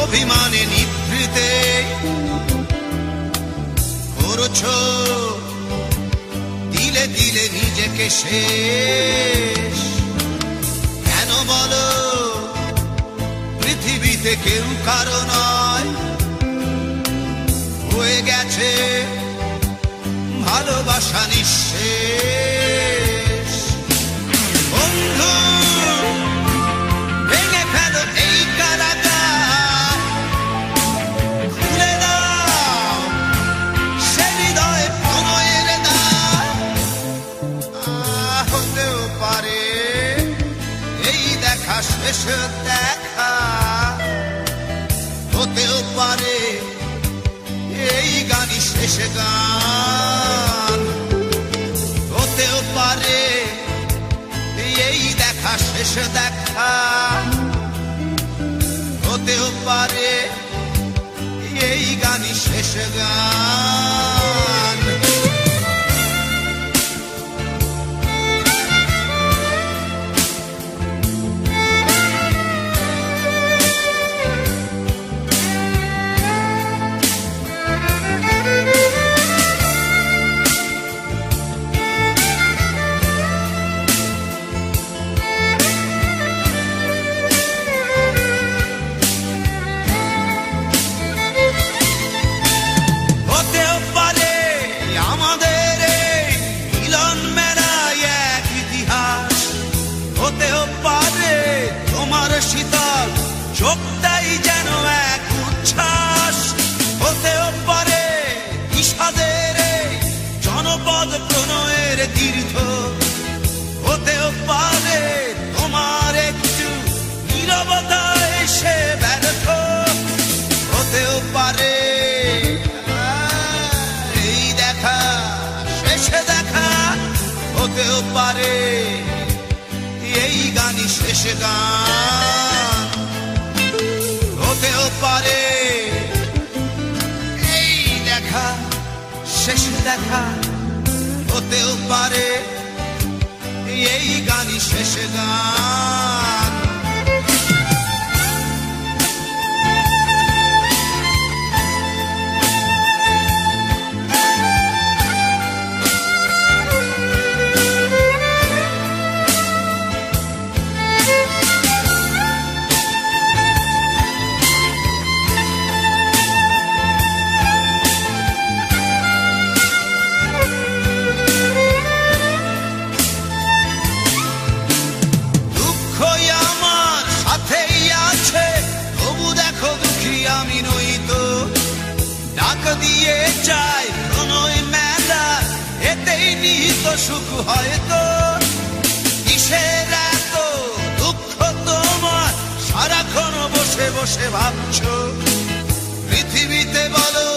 অভিমানে নিভৃতে করছো দিলে দিলে নিজেকে শেষ। কেন বলো পৃথিবীতে কেউ কারো নয়, হয়ে গেছে ভালোবাসা নিঃশেষ। বন্ধু ভেঙে ফেলো এই কারাগার, খুলে দাও সে হৃদয় প্রণয়ের দ্বার। হতেও পারে এই দেখা শেষ দেখা, হতেও পারে এই গানই শেষ গান, হতেও পারে এই দেখা শেষ দেখা, হতেও পারে এই গানই শেষ গান। শীতল চোখটাই যেন এক উচ্ছ্বাস, হতেও পারে বিষাদের জনপদ প্রণয়ের তীর্থ, হতেও পারে তোমার একটু নীরবতা এসে ব্যর্থ, হতেও পারে এই দেখা শেষে দেখা, হতেও পারে এই গানই শেষ গান, হতেও পারে এই দেখা শেষ দেখা, হতেও পারে এই গানই শেষ গান। আমি নই তো ডাক দিয়ে চাই প্রণয় মেলা, এতেই নিহিত সুখ হয়তো। কিসের এত দুঃখ তোমার সারাক্ষণ বসে বসে ভাবছো, পৃথিবীতে বলো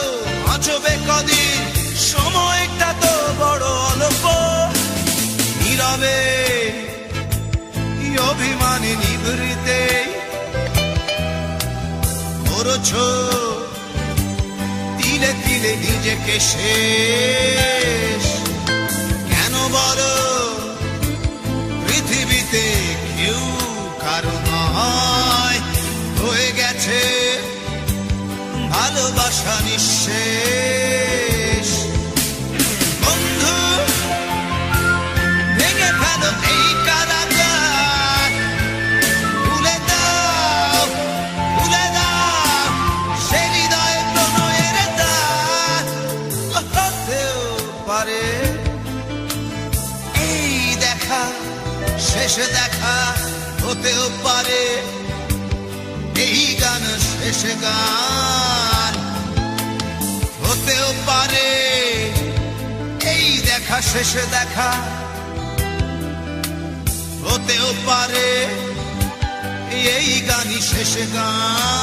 বাঁচবে কদিন, সময়টা তো বড় অল্প। নীরবে অভিমানে নিভৃতে করছো দিলে দিলে নিজেকে শেষ। কেন বলো পৃথিবীতে কেউ কারো নয়, হয়ে গেছে ভালোবাসা নিঃশেষ। বন্ধু ভেঙে ফেলো এই কারাগার, খুলে দাও খুলে দাও সে হৃদয় প্রণয়ের দ্বার। হতেও পারে এই দেখা শেষ দেখা, হতেও পারে এই গান শেষ গান, হতেও পারে এই দেখা শেষ দেখা, হতেও পারে এই গানই শেষ গান।